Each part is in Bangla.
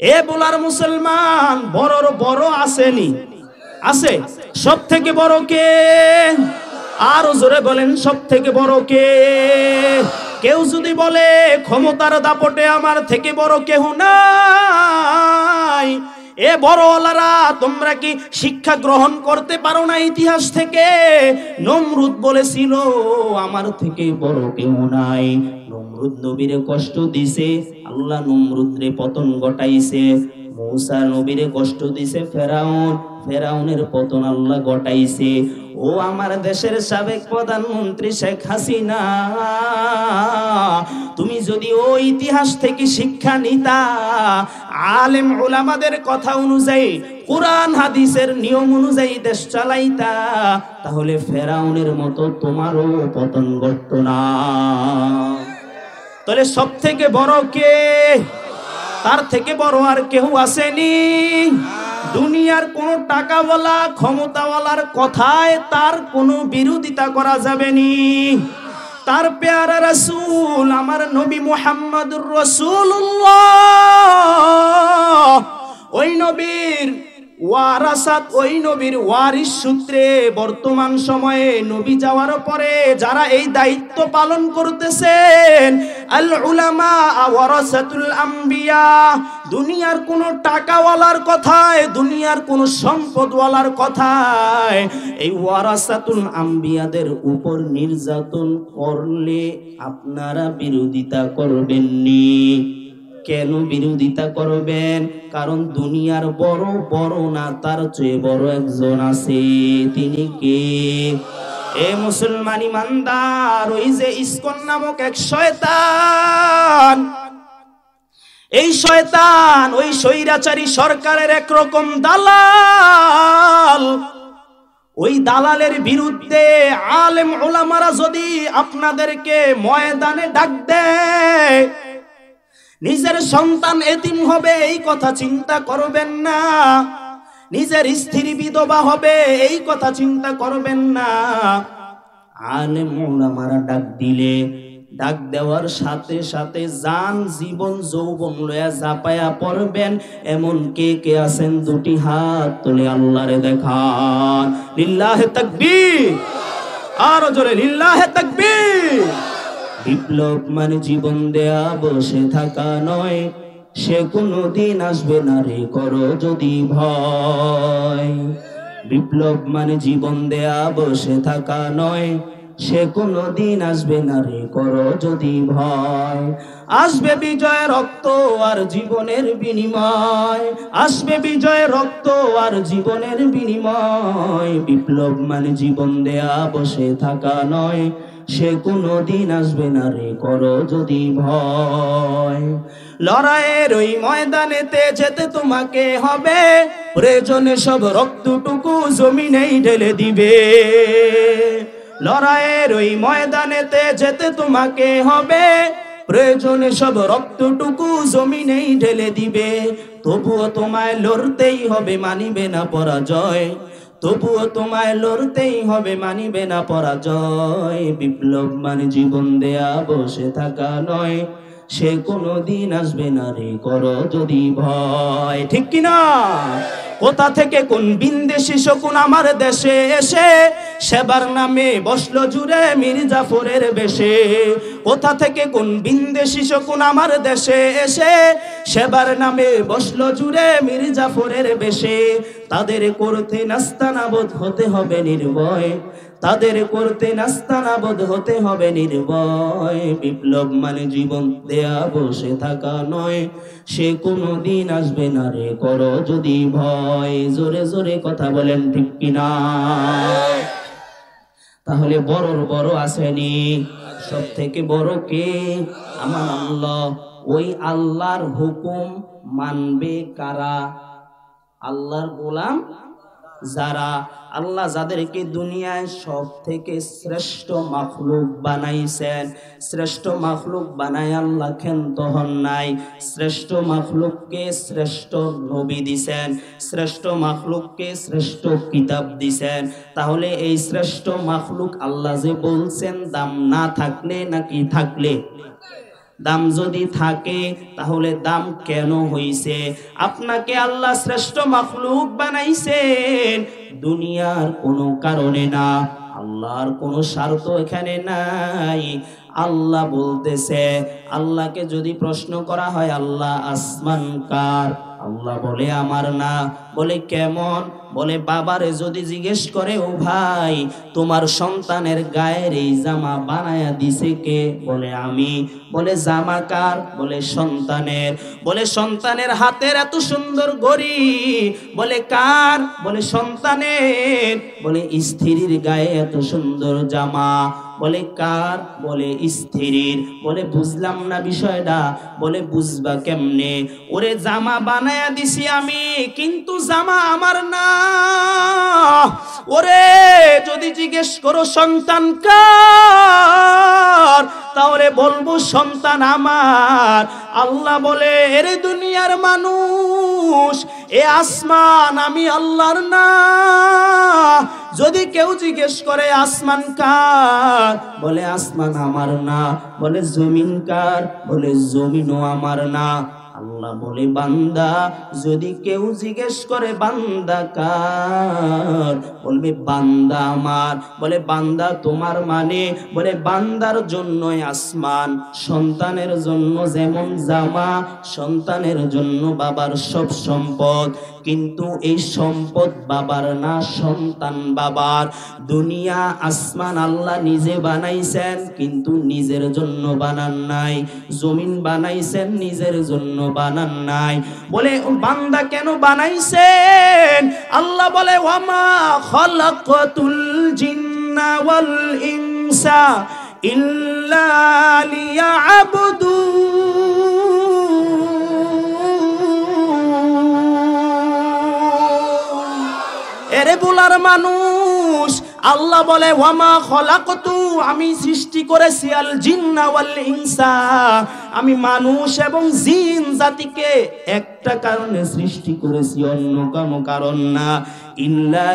এ বলার মুসলমান, বড়র বড় আসেনি? আছে। সব থেকে বড় কে? আরো জোরে বলেন, সব থেকে বড় কে? কেউ যদি বলে ক্ষমতার দাপটে আমার থেকে বড় কেউ নাই, এ বড়ওয়ালারা তোমরা কি শিক্ষা গ্রহণ করতে পারো না ইতিহাস থেকে? নমরুদ বলেছিল আমার থেকে বড় কেউ নাই। নমরুদ নবীরে কষ্ট দিছে, আল্লাহ নমরুদরে পতন ঘটাইছে। মূসা নবীরে কষ্ট দিছে ফেরাউন, ফেরাউনের পতন আল্লাহ ঘটাইছে। ও আমার দেশের সাবেক প্রধানমন্ত্রী শেখ হাসিনা, তুমি যদি ওই ইতিহাস থেকে শিক্ষা নিতা, আলেম উলামাদের কথা অনুযায়ী, কুরআন হাদিসের নিয়ম অনুযায়ী দেশ চালাইতা, তাহলে ফেরাউনের মতো তোমারও পতন ঘটতো না। তাহলে সব থেকে বড় কে? তার থেকে বড় আর কেউ আসেনি। দুনিয়ার কোন টাকাওয়ালা ক্ষমতাওয়ালার কথায় তার কোনো বিরোধিতা করা যাবে নি। তার পেয়ারা রাসূল আমার নবী মুহাম্মদুর রাসূলুল্লাহ, ওই নবীর ওয়ারাসাত, ওই নবীর ওয়ারিস সূত্রে বর্তমান সময়ে নবী যাওয়ার পরে যারা এই দায়িত্ব পালন করতেছেন, আল উলামা ওয়ারাসাতুল আম্বিয়া, দুনিয়ার কোন টাকাওয়ালার কথায়, দুনিয়ার কোন সম্পদওয়ালার কথায় এই ওয়ারাসাতুল আম্বিয়াদের উপর নির্যাতন করলে আপনারা বিরোধিতা করবেন নি। কেন বিরোধিতা করবেন? কারণ দুনিয়ার বড় বড় না, তার চেয়ে বড় একজন আছে। তিনি কে? এ মুসলমান ইমানদার, ওই যে ইসকন নামক এক শয়তান, এই শয়তান ওই স্বৈরাচারী সরকারের একরকম দালাল। ওই দালালের বিরুদ্ধে আলেম উলামারা যদি আপনাদেরকে ময়দানে ডাক দেয়, নিজের সন্তান এতিম হবে এই কথা চিন্তা করবেন না, নিজের স্ত্রী বিধবা হবে এই কথা চিন্তা করবেন না। আলেম উলামারা ডাক দিলে, ডাক দেওয়ার সাথে সাথে জান জীবন যৌবন লয়া ঝাঁপায়া পড়বেন। এমন কে কে আছেন? দুটি হাত তুলে আল্লাহরে দেখান। লিল্লাহে তাকবীর, আরো জোরে লিল্লাহে তাকবীর। বিপ্লব মানে জীবন দেয়া বসে থাকা নয়, সে কোনদিন আসবে না রে করো যদি ভয়। বিপ্লব মানে জীবন দেয়া বসে থাকা নয়, সে কোনদিন আসবে না রে করো যদি ভয়। আসবে বিজয় রক্ত আর জীবনের বিনিময়, আসবে বিজয় রক্ত আর জীবনের বিনিময়। বিপ্লব মানে জীবন দেয়া বসে থাকা নয়, সে কোনদিন আসবে না রে করো যদি ভয়। লড়াইয়ের ওই ময়দানেতে যেতে তোমাকে হবে, প্রয়োজনে সব রক্তটুকু জমিনেই ঢেলে দিবে। লড়াইয়ের ওই ময়দানেতে যেতে তোমাকে হবে, প্রয়োজনে সব রক্তটুকু জমিনেই ঢেলে দিবে। তবুও তোমায় লড়তেই হবে, মানিবে না পরাজয়। তবুও তোমায় লড়তেই হবে, মানিবে না পরাজয়। বিপ্লব মানে জীবন দেয়া বসে থাকা নয়, সে কোনদিন আসবে না রে করো যদি ভয়। ঠিক কিনা? কোথা থেকে কোন বিন্দেশি শকুন আমার দেশে এসে সেবার নামে বসলো জুড়ে মির্জাফরের বেশে। কোথা থেকে কোন বিন্দেশি শকুন আমার দেশে এসে সেবার নামে বসলো জুড়ে মির্জাফরের বেশে। তাদের করতে নাস্তানাবোধ হতে হবে নির্ভয়, তাদের করতে নাস্তানাবোধ হতে হবে নির্ভয়। বিপ্লব মানে জীবন দেয়া বসে থাকা নয়, সে কোনদিন আসবে না রে করো যদি ভয়। জোরে জোরে কথা বলেন ঠিক কিনা? তাহলে বড়র বড় আসেনি? সব থেকে বড় কে? আমার আল্লাহ। ওই আল্লাহর হুকুম মানবে কারা? আল্লাহর গোলাম যারা। আল্লাহ যাদেরকে দুনিয়ায় সব থেকে শ্রেষ্ঠ মাখলুক বানাইছেন, শ্রেষ্ঠ মাখলুক বানায় আল্লাহ ক্ষান্ত হন নাই। শ্রেষ্ঠ মাখলুককে শ্রেষ্ঠ নবী দিছেন, শ্রেষ্ঠ মাখলুককে শ্রেষ্ঠ কিতাব দিছেন। তাহলে এই শ্রেষ্ঠ মাখলুক আল্লাহ যে বলছেন দাম না থাকলে নাকি থাকলে? দাম যদি থাকে তাহলে দাম কেন হইছে? আপনাকে আল্লাহ শ্রেষ্ঠ মাখলুক বানাইছেন দুনিয়ার কোনো কারণে না, আল্লাহর কোনো স্বার্থ এখানে নাই। আল্লাহ বলতেছে, আল্লাহকে যদি প্রশ্ন করা হয় আল্লাহ আসমান কার, আল্লাহ বলে আমার না। বলে কেমন? বলে বাবারে যদি জিজ্ঞেস করে ও ভাই তোমার সন্তানের গায়ের এই জামা বানায়া দিছে কে? বলে আমি। বলে জামা কার? বলে সন্তানের। বলে সন্তানের হাতের এত সুন্দর ঘড়ি, বলে কার? বলে সন্তানের। বলে স্ত্রীর গায়ে এত সুন্দর জামা, বলে কার? বলে স্ত্রীর। বলে বুঝলাম না বিষয়টা। বলে বুঝবা কেমনে? ওরে জামা বানায়া দিছি আমি, কিন্তু জামা আমার না। ওরে যদি জিজ্ঞেস করো সন্তান কার, তাহলে বলবো সন্তান আমার। আল্লাহ বলে এরে দুনিয়ার মানুষ, এ আসমান আমি আল্লাহর না। যদি কেউ জিজ্ঞেস করে আসমান কার, বলে আসমান আমার না। বলে জমিন কার? বলে জমিনও আমার না। আল্লাহ বলে বান্দা, যদি কেউ জিজ্ঞেস করে বান্দা কার, বলবে বান্দা আমার। বলে বান্দা তোমার মানে? বলে বান্দার জন্যই আসমান, সন্তানের জন্য যেমন জামা, সন্তানের জন্য বাবার সব সম্পদ, কিন্তু এই সম্পদ বাবার না, সন্তান বাবার। দুনিয়া আসমান আল্লাহ নিজে বানাইছেন, কিন্তু নিজের জন্য বানান নাই। জমিন বানাইছেন, নিজের জন্য বানান নাই। বলে বান্দা কেন বানাইছেন? আল্লাহ বলে ওয়ামা খালাকাতুল জিন্না ওয়াল ইনসা ইল্লা লিয়াবুদুন। এরে বলার মানুষ, আল্লাহ বলে ওয়ামা খলাকতু, আমি সৃষ্টি করেছি আল জিন্না ওয়াল ইনসা, আমি মানুষ এবং জিন জাতিকে একটা কারণে সৃষ্টি করেছি, অন্য কোনো কারণ না। ইল্লা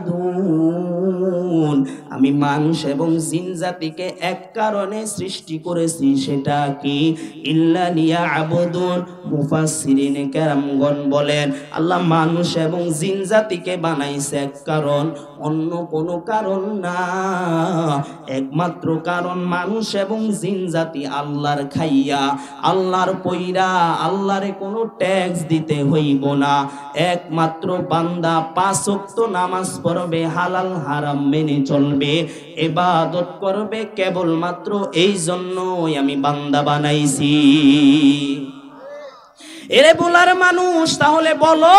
লিয়াবুদুন, আমি মানুষ এবং জিন জাতিকে এক কারণে সৃষ্টি করেছি, সেটা কি? ইল্লা লিয়াবুদুন। মুফাসসিরিনে কেরামগণ বলেন আল্লাহ মানুষ এবং জিন জাতিকে বানাইছে এক কারণ, অন্য কোনো কারণ না। একমাত্র কারণ মানুষ এবং জিন জাতি আল্লাহর খাইয়া, আল্লাহর পয়রা, আল্লাহরে কোনো ট্যাক্স দিতে হইব না। একমাত্র বান্দা 5 ওয়াক্ত নামাজ পড়বে, হালাল হারাম মেনে চলবে, ইবাদত করবে, কেবলমাত্র এই জন্যই আমি বান্দা বানাইছি। এরে বলার মানুষ, তাহলে বলো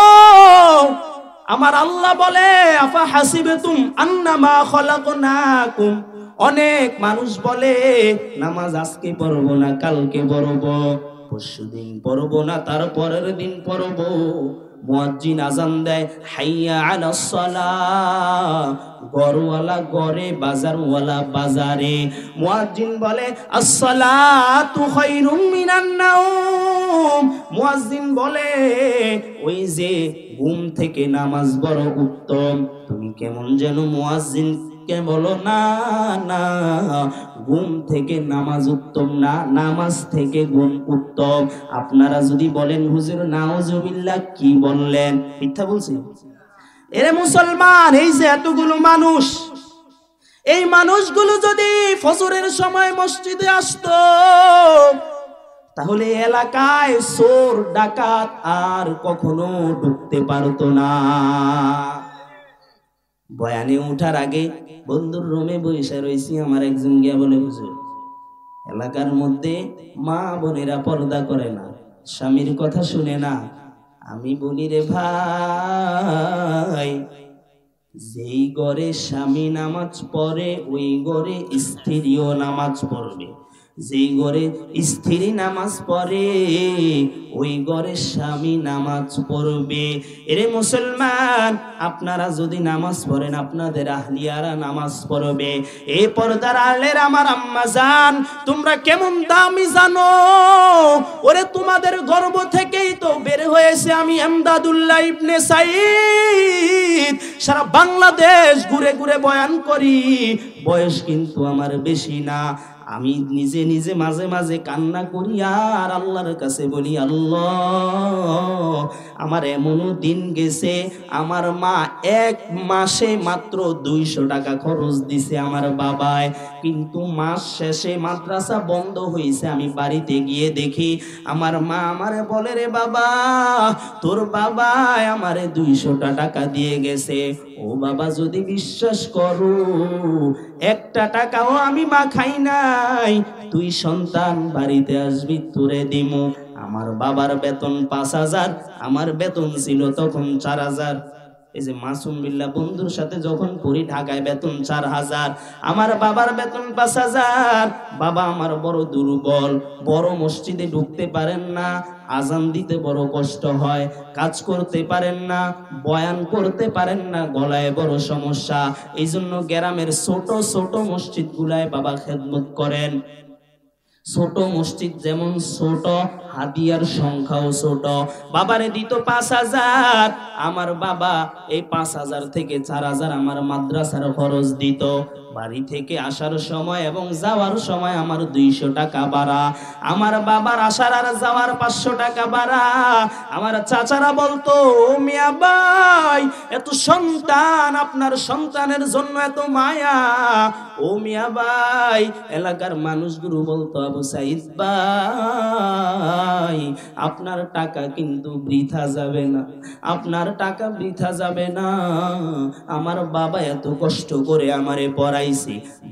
আমার আল্লাহ বলে আফা হাসিবেতুম আন্নামা খলাকনাকুম। অনেক মানুষ বলে নামাজ আজকে পড়বো না, কালকে পড়বো, পরশুদিন পড়বো না, তার পরের দিন পড়বো। মুয়াজ্জিন আজান দেয় হাইয়া আলাস সালাহ, গরওয়ালা গরে, বাজারওয়ালা বাজারে। মুয়াজ্জিন বলে আসসালাতু খায়রুম মিনান নাওম। মুয়াজ্জিন বলে ওই যে ঘুম থেকে নামাজ বড় উত্তম। তুমি কেমন যেন মুয়াজ্জিন কে বলো না, না ঘুম থেকে নামাজ উত্তম না, নামাজ থেকে ঘুম উত্তম। আপনারা যদি বলেন হুজুর নাউজুবিল্লাহ, কি বললেন? মিথ্যা বলছি? এরে মুসলমান, এই যে এতগুলো মানুষ, এই মানুষগুলো যদি ফজরের সময় মসজিদে আসতো, তাহলে এলাকায় চোর ডাকাত আর কখনো ঢুকতে পারতো না। বয়ানে উঠার আগে বন্ধুর রুমে বসে রয়েছি, আমার একজন গিয়া বলে হুজুর এলাকার মধ্যে মা বোনেরা পর্দা করে না, স্বামীর কথা শুনে না। আমি বলি রে ভাই, যেই ঘরে স্বামী নামাজ পড়ে ওই ঘরে স্ত্রীও নামাজ পড়বে, যেই ঘরে স্ত্রী নামাজ পড়ে ওই ঘরে স্বামী নামাজ পড়বে। এরে মুসলমান, আপনারা যদি নামাজ পড়েন আপনাদের আহলিয়ারা নামাজ পড়বে। এই পর্দার আলের আমার আম্মা জান, তোমরা কেমন দামি জানো? ওরে তোমাদের গর্ব থেকেই তো বের হয়েছে আমি এমদাদুল্লাহ ইবনে সাইদ, সারা বাংলাদেশ ঘুরে ঘুরে বয়ান করি। বয়স কিন্তু আমার বেশি না, আমি নিজে নিজে মাঝে মাঝে কান্না করি আর আল্লাহর কাছে বলি, আল্লাহ আমার এমনও দিন গেছে আমার মা 1 মাসে মাত্র 200 টাকা খরচ দিছে আমার বাবায়, কিন্তু মাস শেষে মাদ্রাসা বন্ধ হয়েছে, আমি বাড়িতে গিয়ে দেখি আমার মা আমারে বলে, রে বাবা তোর বাবা আমারে 200 টাকা দিয়ে গেছে। ও বাবা যদি বিশ্বাস করো 1 টাকাও আমি মা খাই নাই, তুই সন্তান বাড়িতে আসবি তোরে দিমু। আমার বাবার বেতন 5,000, আমার বেতন ছিল তখন 4,000। এই যে মাসুম বিল্লাহ বন্ধুর সাথে যখন পড়ি ঢাকায় বেতন 4,000, আমার বাবার বেতন 5,000। বাবা আমার বড় দুর্বল, বড় মসজিদে ঢুকতে পারেন না, আজান দিতে বড় কষ্ট হয়, কাজ করতে পারেন না, বয়ান করতে পারেন না, গলায় বড় সমস্যা। এই জন্য গ্রামের ছোট ছোট মসজিদগুলায় বাবা খেদমত করেন। ছোট মসজিদ যেমন ছোট, হাদিয়ার সংখ্যাও ছোট। বাবারে দিত 5,000, আমার বাবা এই 5,000 থেকে 4,000 আমার মাদ্রাসার খরচ দিত। বাড়ি থেকে আসার সময় এবং যাওয়ার সময় আমার 200 টাকা ভাড়া, আমার বাবার আসার আর যাওয়ার 500 টাকা ভাড়া। আমার চাচারা বলতো, ও মিয়া ভাই এত সন্তান, আপনার সন্তানের জন্য এত মায়া। ও মিয়া ভাই এলাকার মানুষগুলো বলতো, আবু সাইদ ভাই আপনার টাকা কিন্তু বৃথা যাবে না, আপনার টাকা বৃথা যাবে না। আমার বাবা এত কষ্ট করে আমারে পড়াইছে।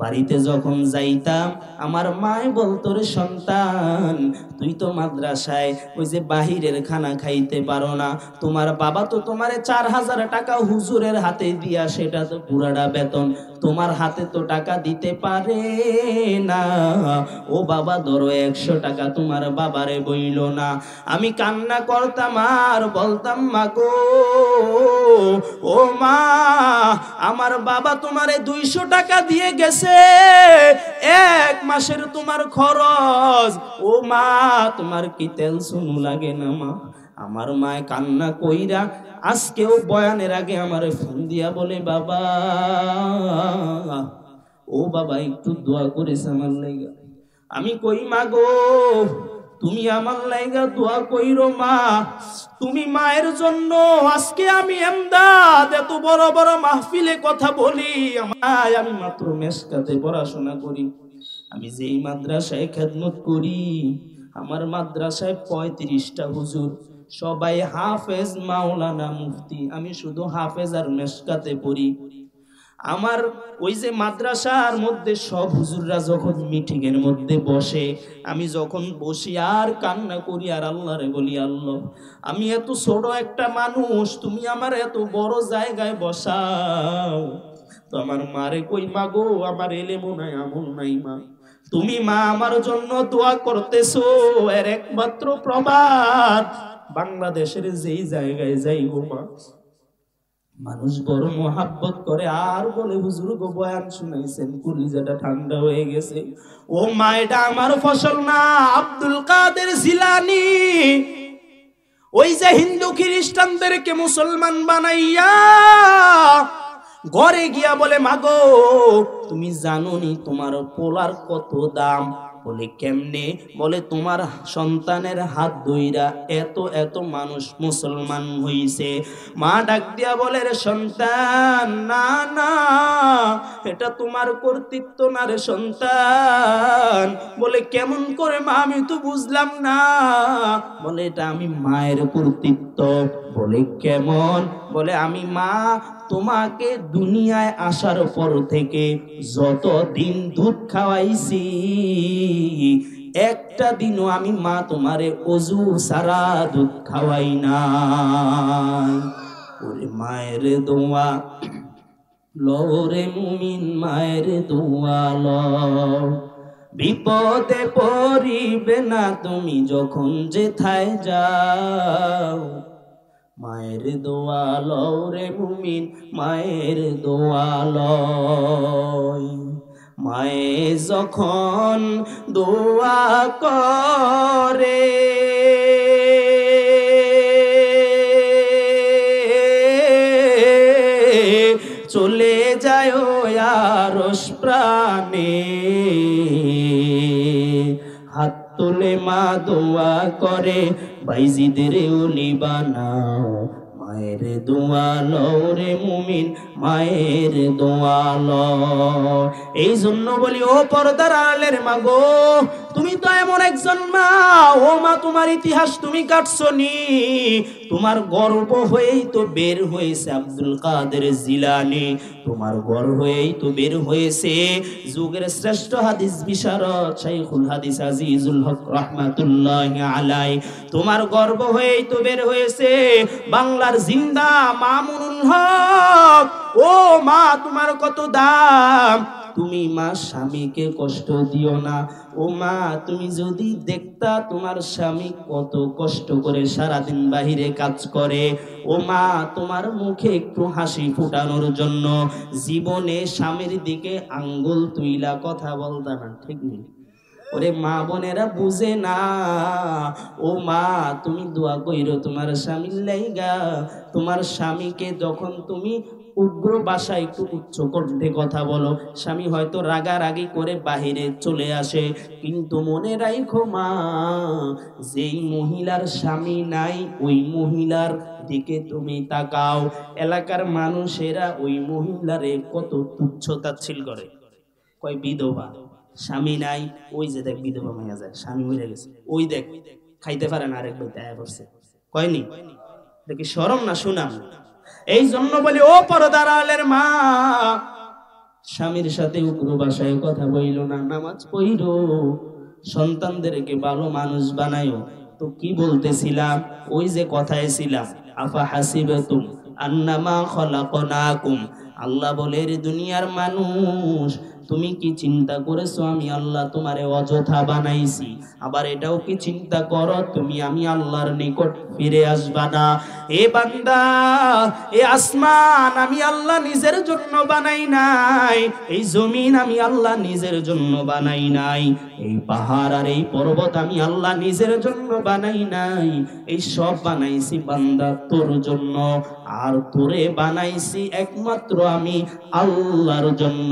বাড়িতে যখন যাইতাম আমার মায় বলতো, রে সন্তান তুই তো মাদ্রাসায় ওই যে বাহিরের খানা খাইতে পারো না, তোমার বাবা তো তোমারে 4,000 টাকা হুজুরের হাতে দিয়া, সেটা তো পুরাটা বেতন, তোমার হাতে তো টাকা দিতে পারে না। ও বাবা ধরো 100 টাকা তোমার বাবারে বইল না। আমি কান্না করতাম আর বলতাম, মা গো ও মা আমার বাবা তোমারে 200 টাকা দিয়ে গেছে, 1 মাসের তোমার খরচ। ও মা তোমার কি তেল সুনু লাগে না মা? আমার মায় কান্না কইরা আজকেও বয়ানের আগে আমারে ফোন দিয়া বলে, বাবা ও বাবা একটু দোয়া করিস আমার লাইগা। আমি কই, মা গো তুমি আমার লাইগা দোয়া কইরো মা, তুমি মায়ের জন্য আজকে আমি এমদাদ এত বড় বড় মাহফিলে কথা বলি। আমি মাত্র মেসকাতে পড়াশোনা করি, আমি যেই মাদ্রাসায় খেদমত করি আমার মাদ্রাসায় 35টা হুজুর, সবাই হাফেজ মাওলানা মুফতি, আমি শুধু হাফেজ আর মেসকাতে পড়ি। আমার ওই যে মাদ্রাসার মধ্যে সব হুজুররা যখন মিটিং এর মধ্যে বসে, আমি যখন বসি আর কান্না করি আর আল্লাহরে বলি, আল্লাহ আমি এত ছোট একটা মানুষ, তুমি আমার এত বড় জায়গায় বসাও। তো আমার মারে কই, মা গো আমার এলেমও নাই আমল নাই মা, তুমি মা আমার জন্য দোয়া করতেছো, এর একমাত্র প্রবাদ বাংলাদেশের যেই জায়গায় যাই গো মা মানুষ বড় মোহাব্বত করে আর বলে, হুজুর গো বয়ান শুনাইছেন কলিজাটা ঠান্ডা হয়ে গেছে। ও মা এটা আমার ফসল না, আব্দুল কাদের জিলানী ওই যে হিন্দু খ্রিস্টানদেরকে মুসলমান বানাইয়া ঘরে গিয়া বলে, মাগো তুমি জানো নি তোমার পোলার কত দাম? বলে কেমনে? বলে তোমার সন্তানের হাত ধইরা এত এত মানুষ মুসলমান হইছে। মা ডাক দিয়া বলে, রে সন্তান না না এটা তোমার কর্তৃত্ব না রে সন্তান। বলে কেমন করে মা আমি তো বুঝলাম না। বলে এটা আমি মায়ের কর্তৃত্ব। বলে কেমন? বলে আমি মা তোমাকে দুনিয়ায় আসার পর থেকে যত দিন দুধ খাওয়াইছি একটা দিনও আমি মা তোমারে অজু সারা দুধ খাওয়াই না। ওরে মায়ের দোয়া লরে মুমিন মায়ের দোয়া ল, বিপদে পড়িবে না তুমি যখন যেথায় যাও। মায়ের দোয়া লরে মুমিন মায়ের দোয়া লয়। মায়ে যখন দোয়া করে চলে যায় আরশ প্রাণে, বলে মা দোয়া করে বাইজিদের ওলি বানাও, মায়ের দোয়া লও রে মুমিন, মায়ের দোয়া লও। এই জন্য বলি ও পর্দার আড়ালের মা গো, তুমি তো এমন একজন মা, ও মা তোমার ইতিহাস তুমি কাটছো নি, তোমার গর্ব হয়েই তো বের হয়েছে আব্দুল কাদের জিলানী, তোমার গর্ব হয়েই তো বের হয়েছে যুগের শ্রেষ্ঠ হাদিস বিশারদ শাইখুল হাদিস আজিজুল হক রাহমাতুল্লাহি আলাইহি, তোমার গর্ব হয়েই তো বের হয়েছে বাংলার জিন্দা মামুনুল হক। ও মা তোমার কত দাম, তুমি মা স্বামীকে কষ্ট দিও না। ও মা তুমি যদি দেখতা তোমার স্বামী কত কষ্ট করে সারাদিন বাহিরে কাজ করে, ও মা তোমার মুখে একটু হাসি ফুটানোর জন্য জীবনে স্বামীর দিকে আঙ্গুল তুইলা কথা বলতা না, ঠিক নেই? ওরে মা বোনেরা বুঝে না, ও মা তুমি দোয়া কইরো তোমার স্বামীর লাইগা, তোমার স্বামীকে যখন তুমি উগ্র ভাষায় একটু উচ্চ কণ্ঠে কথা বলো, স্বামী হয়তো রাগারাগি করে বাহিরে চলে আসে, কিন্তু মনে রাখো মা, যেই মহিলার স্বামী নাই ওই মহিলার দিকে তুমি তাকাও, এলাকার মানুষেরা ওই মহিলারে কত তুচ্ছ তাচ্ছিল্য করে, কয় বিধবা, স্বামী নাই, ওই যে দেখ বিধবা মাইয়া যায়, স্বামী মরে গেছে, ওই দেখ খাইতে পারে না, আরেক বইতে আয়া করছে, কয়নি? দেখি শরম না শুনাম? এই জন্য বলি ও পর্দার আড়ালের মা, স্বামীর সাথে উগ্র ভাষায় কথা বইল না, নামাজ পড়ো, সন্তানদেরকে ভালো মানুষ বানায়ো। তো কি বলতেছিলাম, ওই যে কথায় ছিলাম, আফা হাসিবাতুম আন্নামা খলাকনাকুম, আল্লাহ বলে রে দুনিয়ার মানুষ, তুমি কি চিন্তা করেছো আমি আল্লাহ তোমারে অযথা বানাইছি? আবার এটাও কি চিন্তা করো তুমি আমি আল্লাহর নিকট ফিরে আসবা না? এ বান্দা, এ আসমান আমি আল্লাহ নিজের জন্য বানাই নাই, এই জমিন আমি আল্লাহ নিজের জন্য বানাই নাই, এই পাহাড় আর এই পর্বত আমি আল্লাহ নিজের জন্য বানাই নাই, এই সব বানাইছি বান্দা তোর জন্য, আর তোরে বানাইছি একমাত্র আমি আল্লাহর জন্য।